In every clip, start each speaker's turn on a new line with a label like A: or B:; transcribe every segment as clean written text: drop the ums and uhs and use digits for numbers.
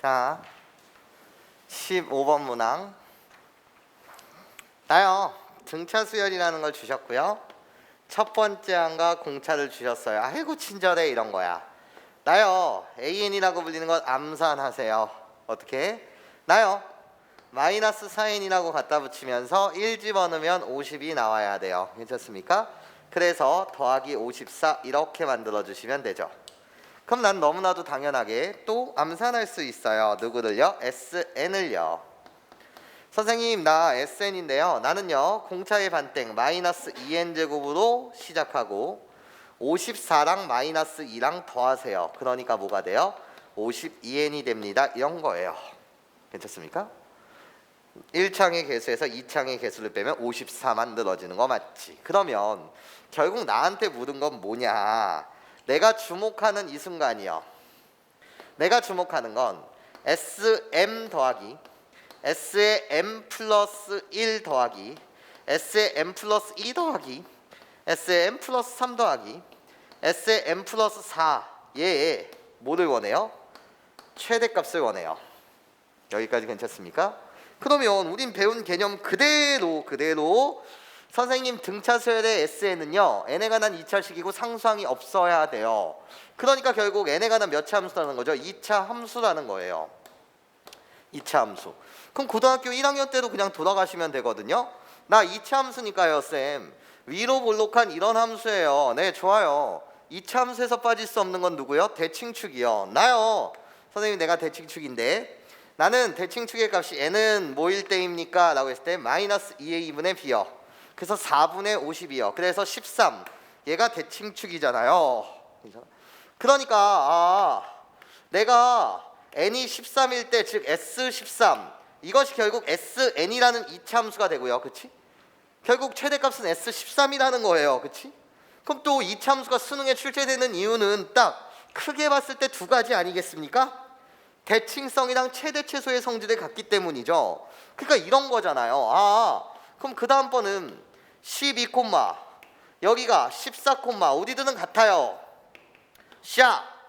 A: 자, 15번 문항. 나요, 등차 수열이라는 걸 주셨고요. 첫 번째 항과 공차를 주셨어요. 아이고 친절해 이런 거야. 나요, AN이라고 불리는 것 암산하세요. 어떻게? 나요, 마이너스 4n이라고 갖다 붙이면서 1 집어넣으면 50이 나와야 돼요. 괜찮습니까? 그래서 더하기 54 이렇게 만들어 주시면 되죠. 그럼 난 너무나도 당연하게 또 암산할 수 있어요. 누구를요? SN을요. 선생님 나 SN인데요. 나는요 공차의 반땡 마이너스 2n제곱으로 시작하고 54랑 마이너스 2랑 더하세요. 그러니까 뭐가 돼요? 52n이 됩니다. 이런 거예요. 괜찮습니까? 1창의 개수에서 2창의 개수를 빼면 54만 늘어지는 거 맞지? 그러면 결국 나한테 물은 건 뭐냐? 내가 주목하는 이 순간이요. 내가 주목하는 건 SM 더하기 S의 M 플러스 1 더하기 S의 M 플러스 2 더하기 S의 M 플러스 3 더하기 S의 M 플러스 4 얘의 뭐를 원해요? 최대값을 원해요. 여기까지 괜찮습니까? 그러면 우린 배운 개념 그대로 선생님 등차 수열의 SN은요 n에 관한 2차식이고 상수항이 없어야 돼요. 그러니까 결국 n에 관한 몇 차 함수라는 거죠? 2차 함수라는 거예요. 2차 함수. 그럼 고등학교 1학년 때도 그냥 돌아가시면 되거든요. 나 2차 함수니까요 쌤. 위로 볼록한 이런 함수예요. 네 좋아요. 2차 함수에서 빠질 수 없는 건 누구요? 대칭축이요. 나요. 선생님 내가 대칭축인데 나는 대칭축의 값이 n은 뭐일 때입니까? 라고 했을 때 마이너스 2의 2분의 b요. 그래서 4분의 50이요. 그래서 13. 얘가 대칭축이잖아요. 그러니까 내가 n이 13일 때 즉 S13 이것이 결국 SN이라는 2차 함수가 되고요. 그치? 결국 최대값은 S13이라는 거예요. 그치? 그럼 또 2차 함수가 수능에 출제되는 이유는 딱 크게 봤을 때 두 가지 아니겠습니까? 대칭성이랑 최대 최소의 성질을 갖기 때문이죠. 그러니까 이런 거잖아요. 그럼 그 다음 번은 12, 여기가 14, 우리들은 같아요.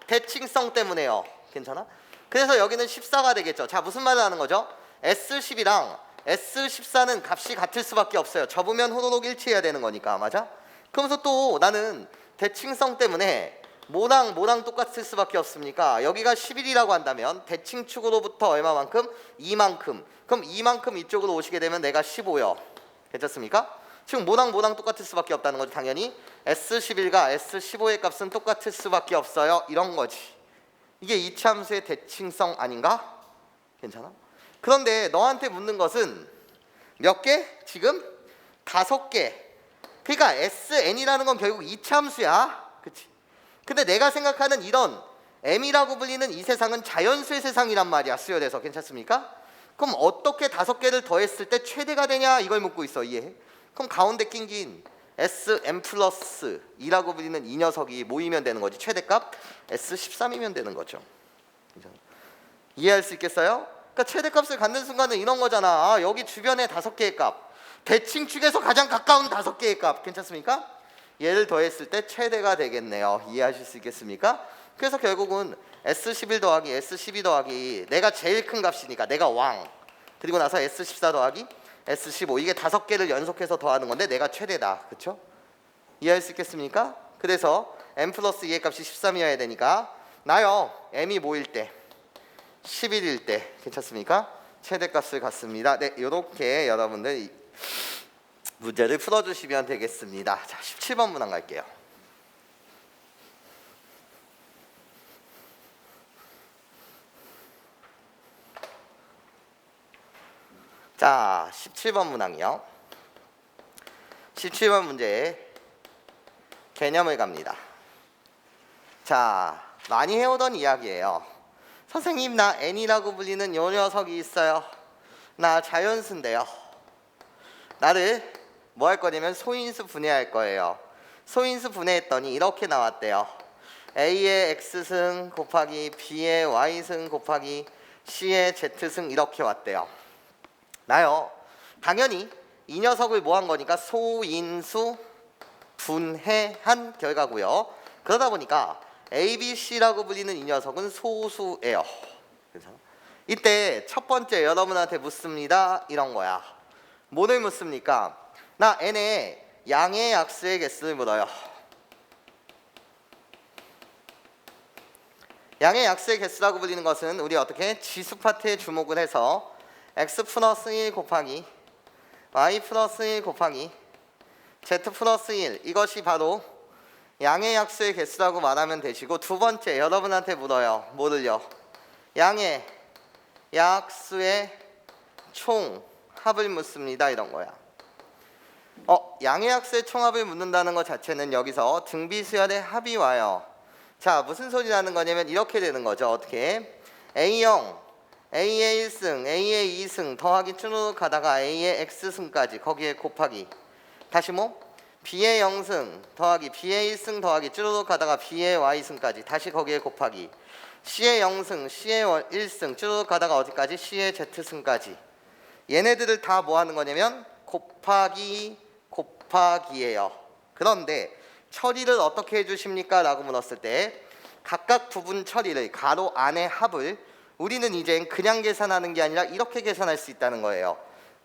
A: 대칭성 때문에요. 괜찮아? 그래서 여기는 14가 되겠죠. 자 무슨 말을 하는 거죠? S10이랑 S14는 값이 같을 수밖에 없어요. 접으면 호로록 일치해야 되는 거니까. 맞아? 그러면서 또 나는 대칭성 때문에 뭐랑 똑같을 수밖에 없습니까? 여기가 11이라고 한다면 대칭축으로부터 얼마만큼? 2만큼. 그럼 2만큼 이쪽으로 오시게 되면 내가 15요. 괜찮습니까? 지금 뭐랑 똑같을 수밖에 없다는 거죠. 당연히 S11과 S15의 값은 똑같을 수밖에 없어요. 이런 거지. 이게 2차 함수의 대칭성 아닌가? 괜찮아? 그런데 너한테 묻는 것은 몇 개? 지금 5개. 그러니까 SN이라는 건 결국 2차 함수야. 그치? 근데 내가 생각하는 이런 M이라고 불리는 이 세상은 자연수의 세상이란 말이야. 수열에서. 괜찮습니까? 그럼 어떻게 5개를 더했을 때 최대가 되냐? 이걸 묻고 있어. 이해해? 그럼 가운데 낀 SM 플러스 2라고 불리는 이 녀석이 모이면 되는 거지. 최대값 S13이면 되는 거죠. 이해할 수 있겠어요? 그러니까 최대값을 갖는 순간은 이런 거잖아. 여기 주변에 5개의 값. 대칭축에서 가장 가까운 5개의 값. 괜찮습니까? 얘를 더했을 때 최대가 되겠네요. 이해하실 수 있겠습니까? 그래서 결국은 S11 더하기 S12 더하기 내가 제일 큰 값이니까 내가 왕. 그리고 나서 S14 더하기 S15 이게 5개를 연속해서 더하는 건데 내가 최대다. 그렇죠? 이해할 수 있겠습니까? 그래서 m 플러스 2의 값이 13이어야 되니까 나요 m이 뭐일 때? 11일 때. 괜찮습니까? 최대값을 갖습니다. 네, 이렇게 여러분들 문제를 풀어주시면 되겠습니다. 자, 17번 문항 갈게요. 자, 17번 문항이요. 17번 문제 개념을 갑니다. 자, 많이 해오던 이야기예요. 선생님 나 n이라고 불리는 요 녀석이 있어요. 나 자연수인데요. 나를 뭐 할 거냐면 소인수 분해할 거예요. 소인수 분해했더니 이렇게 나왔대요. A의 X승 곱하기 B의 Y승 곱하기 C의 Z승 이렇게 왔대요. 나요 당연히 이 녀석을 뭐 한 거니까 소인수 분해한 결과고요. 그러다 보니까 A, B, C라고 불리는 이 녀석은 소수예요. 그래서 이때 첫 번째 여러분한테 묻습니다. 이런 거야. 뭐를 묻습니까? 나 n의 양의 약수의 개수를 물어요. 양의 약수의 개수라고 불리는 것은 우리 어떻게 지수 파트에 주목을 해서 x 플러스 1 곱하기 y 플러스 1 곱하기 z 플러스 1 이것이 바로 양의 약수의 개수라고 말하면 되시고, 두 번째 여러분한테 물어요. 뭐를요? 양의 약수의 총합을 묻습니다. 이런 거야. 양의 약수의 총합을 묻는다는 것 자체는 여기서 등비수열의 합이 와요. 자, 무슨 소리라는 거냐면 이렇게 되는 거죠. 어떻게? A0, A의 1승, A의 2승 더하기 쭈누룩 가다가 A의 X승까지 거기에 곱하기, 다시 뭐? B의 0승 더하기 B의 1승 더하기 쭈루룩 가다가 B의 Y승까지 다시 거기에 곱하기, C의 0승 C의 1승 쭈루룩 가다가 어디까지? C의 Z승까지. 얘네들을 다 뭐 하는 거냐면 곱하기 곱하기예요. 그런데 처리를 어떻게 해주십니까? 라고 물었을 때 각각 부분 처리를 가로 안의 합을 우리는 이젠 그냥 계산하는 게 아니라 이렇게 계산할 수 있다는 거예요.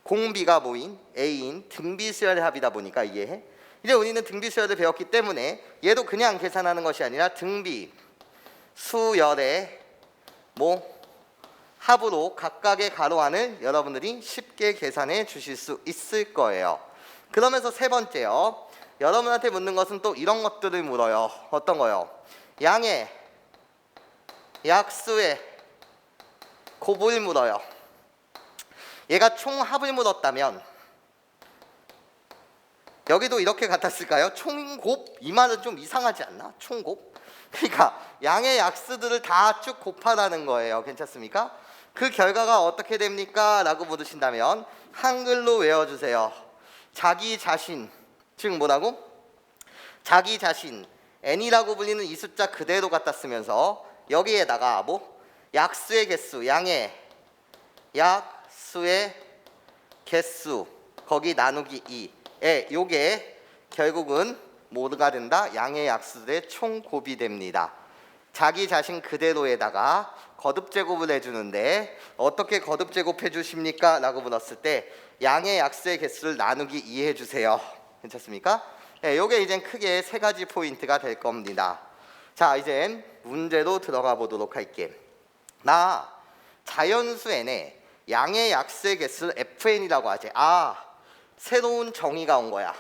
A: 공비가 모인 A인 등비수열의 합이다 보니까 이해해? 이제 우리는 등비수열을 배웠기 때문에 얘도 그냥 계산하는 것이 아니라 등비수열의 합으로 각각의 가로 안을 여러분들이 쉽게 계산해 주실 수 있을 거예요. 그러면서 세 번째요. 여러분한테 묻는 것은 또 이런 것들을 물어요. 어떤 거요? 양의 약수의 곱을 물어요. 얘가 총합을 물었다면 여기도 이렇게 같았을까요? 총곱? 이 말은 좀 이상하지 않나? 총곱? 그러니까 양의 약수들을 다 쭉 곱하라는 거예요. 괜찮습니까? 그 결과가 어떻게 됩니까? 라고 물으신다면 한글로 외워주세요. 자기 자신, 즉 뭐라고? 자기 자신, n이라고 불리는 이 숫자 그대로 갖다 쓰면서 여기에다가 약수의 개수, 양의 약수의 개수 거기 나누기 2에 요게 결국은 뭐가 된다? 양의 약수들의 총곱이 됩니다. 자기 자신 그대로에다가 거듭제곱을 해주는데 어떻게 거듭제곱해 주십니까? 라고 물었을 때 양의 약수의 개수를 나누기 2 해주세요. 괜찮습니까? 네, 요게 이젠 크게 세 가지 포인트가 될 겁니다. 자, 이젠 문제로 들어가 보도록 할게. 나 자연수 n에 양의 약수의 개수를 fn이라고 하지. 새로운 정의가 온 거야.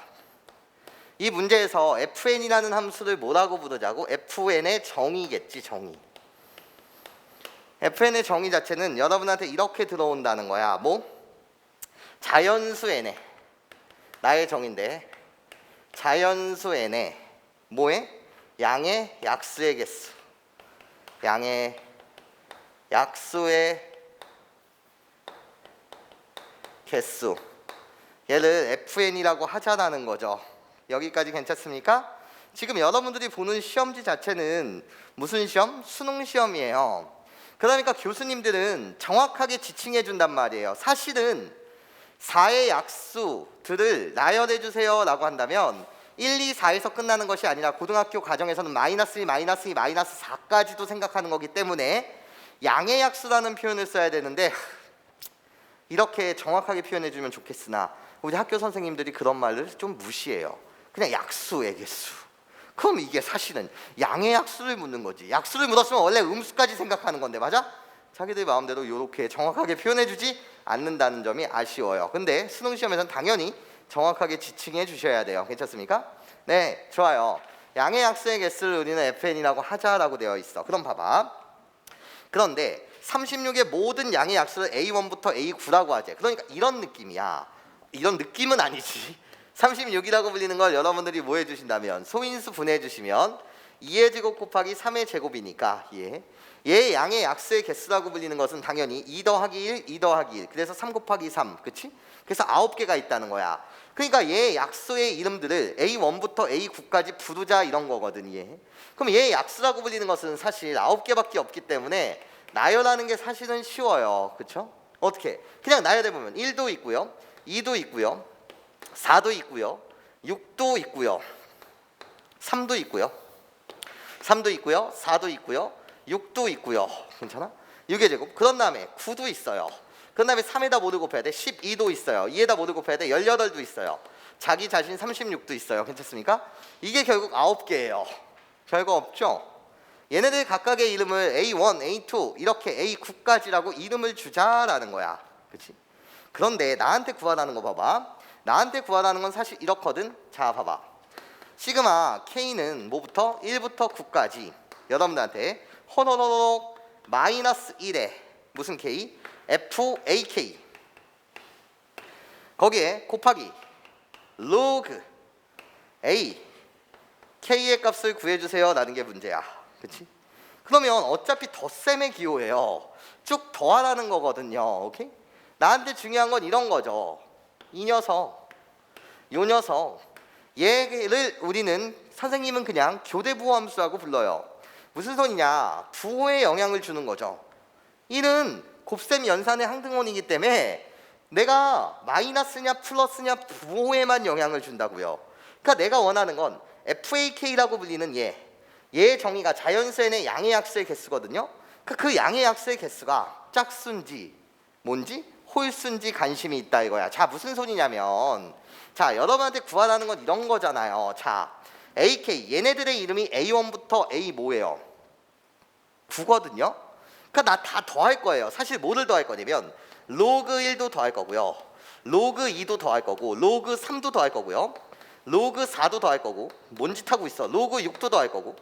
A: 이 문제에서 fn이라는 함수를 뭐라고 부르자고? fn의 정의겠지, 정의. fn의 정의 자체는 여러분한테 이렇게 들어온다는 거야. 자연수 n에, 나의 정의인데 자연수 n에 양의 약수의 개수, 양의 약수의 개수, 얘를 fn이라고 하자라는 거죠. 여기까지 괜찮습니까? 지금 여러분들이 보는 시험지 자체는 무슨 시험? 수능 시험이에요. 그러니까 교수님들은 정확하게 지칭해 준단 말이에요. 사실은 4의 약수들을 나열해 주세요 라고 한다면 1, 2, 4에서 끝나는 것이 아니라 고등학교 과정에서는 마이너스 2, 마이너스 2, 마이너스 4까지도 생각하는 거기 때문에 양의 약수라는 표현을 써야 되는데 이렇게 정확하게 표현해 주면 좋겠으나 우리 학교 선생님들이 그런 말을 좀 무시해요. 그냥 약수의 개수. 그럼 이게 사실은 양의 약수를 묻는 거지. 약수를 묻었으면 원래 음수까지 생각하는 건데, 맞아? 자기들 마음대로 이렇게 정확하게 표현해 주지 않는다는 점이 아쉬워요. 근데 수능 시험에서는 당연히 정확하게 지칭해 주셔야 돼요. 괜찮습니까? 네, 좋아요. 양의 약수의 개수를 우리는 fn이라고 하자라고 되어 있어. 그럼 봐봐. 그런데 36의 모든 양의 약수를 A1부터 A9라고 하지. 그러니까 이런 느낌이야. 이런 느낌은 아니지. 36이라고 불리는 걸 여러분들이 뭐 해주신다면 소인수 분해해 주시면 2의 제곱 곱하기 3의 제곱이니까 얘 양의 약수의 개수라고 불리는 것은 당연히 2 더하기 1, 2 더하기 1. 그래서 3 곱하기 3. 그치? 그래서 9개가 있다는 거야. 그러니까 얘 약수의 이름들을 A1부터 A9까지 부르자 이런 거거든. 그럼 얘 약수라고 불리는 것은 사실 9개밖에 없기 때문에 나열하는 게 사실은 쉬워요. 그렇죠? 어떻게? 그냥 나열해 보면 1도 있고요. 2도 있고요. 4도 있고요. 6도 있고요. 3도 있고요. 3도 있고요. 4도 있고요. 6도 있고요. 괜찮아? 6의 제곱. 그런 다음에 9도 있어요. 그런 다음에 3에다 모두 곱해야 돼. 12도 있어요. 2에다 모두 곱해야 돼. 18도 있어요. 자기 자신 36도 있어요. 괜찮습니까? 이게 결국 9개예요. 별거 없죠? 얘네들 각각의 이름을 A1, A2 이렇게 A9까지라고 이름을 주자라는 거야. 그치? 그런데 나한테 구하라는 거 봐봐. 나한테 구하라는 건 사실 이렇거든. 자 봐봐. 시그마 K는 뭐부터? 1부터 9까지 여러분들한테 호노노노 마이너스 1에 무슨 K? FAK 거기에 곱하기 로그 A K의 값을 구해주세요 라는 게 문제야. 그치? 그러면 어차피 덧셈의 기호예요. 쭉 더하라는 거거든요. 오케이? 나한테 중요한 건 이런 거죠. 이 녀석, 요 녀석 얘를 우리는 선생님은 그냥 교대부호 함수라고 불러요. 무슨 소리냐? 부호에 영향을 주는 거죠. 1은 곱셈 연산의 항등원이기 때문에 내가 마이너스냐 플러스냐 부호에만 영향을 준다고요. 그러니까 내가 원하는 건 FAK라고 불리는 얘의 정의가 자연수의 양의 약수의 개수거든요. 그 양의 약수의 개수가 짝수인지 뭔지 홀수인지 관심이 있다 이거야. 자 무슨 소리냐면 자 여러분한테 구하라는 건 이런 거잖아요. 자 AK 얘네들의 이름이 A1부터 A 뭐예요? 9거든요. 그러니까 나 다 더할 거예요. 사실 뭐를 더할 거냐면 로그 1도 더할 거고요. 로그 2도 더할 거고 로그 3도 더할 거고요. 로그 4도 더할 거고 뭔 짓 하고 있어. 로그 6도 더할 거고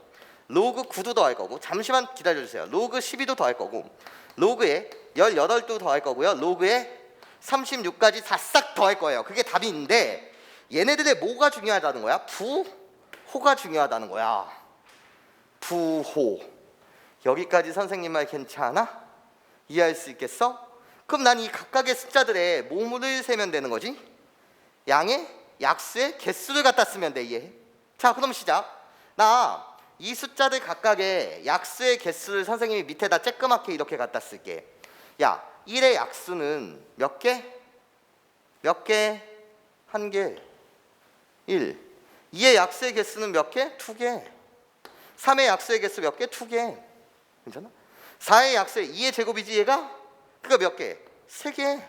A: 로그 9도 더할 거고 잠시만 기다려주세요. 로그 12도 더할 거고 로그에 18도 더할 거고요. 로그에 36까지 다 싹 더할 거예요. 그게 답인데 얘네들의 뭐가 중요하다는 거야? 부호가 중요하다는 거야. 부호. 여기까지 선생님 말 괜찮아? 이해할 수 있겠어? 그럼 난 이 각각의 숫자들의 뭐를 세면 되는 거지? 양의 약수의 개수를 갖다 쓰면 돼. 이해해? 자 그럼 시작. 나 이 숫자들 각각의 약수의 개수를 선생님이 밑에다 쬐끄맣게 이렇게 갖다 쓸게. 야 1의 약수는 몇 개? 몇 개? 한 개. 1. 2의 약수의 개수는 몇 개? 2개. 3의 약수의 개수 몇 개? 2개. 괜찮아? 4의 약수의 2의 제곱이지 얘가? 그거 몇 개? 3개.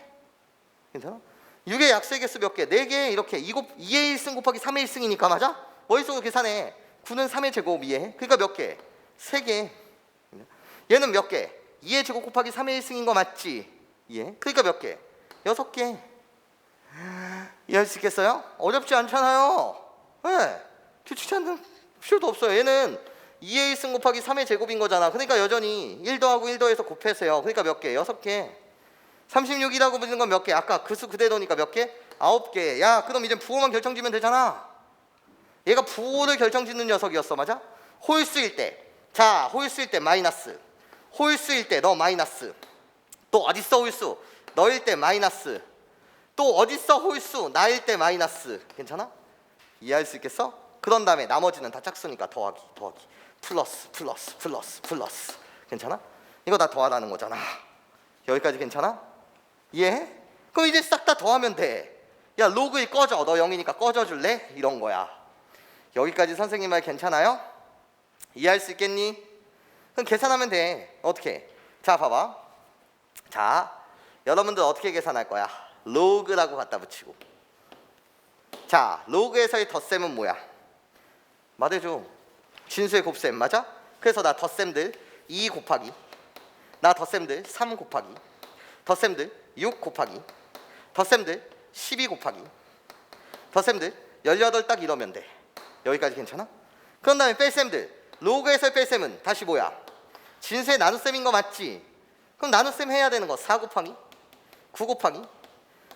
A: 괜찮아? 6의 약수의 개수 몇 개? 4개. 이렇게 2의 1승 곱하기 3의 1승이니까 맞아? 머릿속으로 계산해. 9는 3의 제곱 이해. 그러니까 몇 개? 3개. 얘는 몇 개? 2의 제곱 곱하기 3의 1승인 거 맞지? 이해? 그러니까 몇 개? 6개. 이해할 수 있겠어요? 어렵지 않잖아요. 네. 규칙 찾는 필요도 없어요. 얘는 2의 1승 곱하기 3의 제곱인 거잖아. 그러니까 여전히 1 더하고 1 더해서 곱해서요. 그러니까 몇 개? 6개. 36이라고 부르는 건 몇 개? 아까 그 수 그대로니까 몇 개? 9개. 야 그럼 이제 부호만 결정지면 되잖아. 얘가 부호를 결정짓는 녀석이었어. 맞아? 홀수일 때. 자 홀수일 때 마이너스. 홀수일 때 너 마이너스. 또 어딨어 홀수? 너일 때 마이너스. 또 어딨어 홀수? 나일 때 마이너스. 괜찮아? 이해할 수 있겠어? 그런 다음에 나머지는 다 짝수니까 더하기 플러스 괜찮아? 이거 다 더하라는 거잖아. 여기까지 괜찮아? 이해해? 그럼 이제 싹 다 더하면 돼. 야 로그 1 꺼져. 너 0이니까 꺼져줄래? 이런 거야. 여기까지 선생님 말 괜찮아요? 이해할 수 있겠니? 그럼 계산하면 돼. 어떻게? 자 봐봐. 자 여러분들 어떻게 계산할 거야? 로그라고 갖다 붙이고. 자 로그에서의 덧셈은 뭐야? 말해줘. 진수의 곱셈 맞아? 그래서 나 덧셈들 2 곱하기 나 덧셈들 3 곱하기 덧셈들 6 곱하기 덧셈들 12 곱하기 덧셈들 18 딱 이러면 돼. 여기까지 괜찮아? 그런 다음에 뺄셈들 로그에서의 뺄셈은 다시 뭐야? 진수의 나눗셈인 거 맞지? 그럼 나눗셈 해야 되는 거 4 곱하기 9 곱하기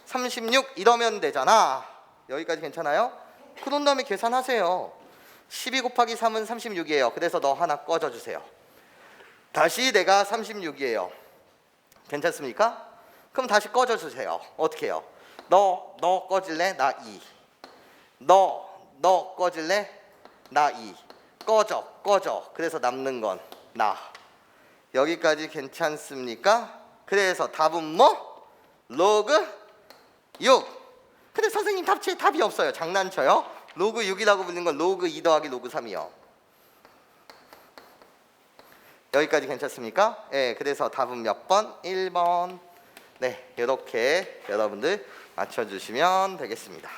A: 36 이러면 되잖아. 여기까지 괜찮아요? 그런 다음에 계산하세요. 12 곱하기 3은 36이에요. 그래서 너 하나 꺼져주세요. 다시 내가 36이에요. 괜찮습니까? 그럼 다시 꺼져주세요. 어떻게 해요? 너 꺼질래? 나 2. 너 꺼질래? 나 2. 꺼져. 그래서 남는 건 나. 여기까지 괜찮습니까? 그래서 답은 뭐? 로그 6. 근데 선생님 답지에 답이 없어요. 장난쳐요? 로그 6이라고 불리는 건 로그 2 더하기 로그 3이요. 여기까지 괜찮습니까? 예, 그래서 답은 몇 번? 1번. 네, 이렇게 여러분들 맞춰주시면 되겠습니다.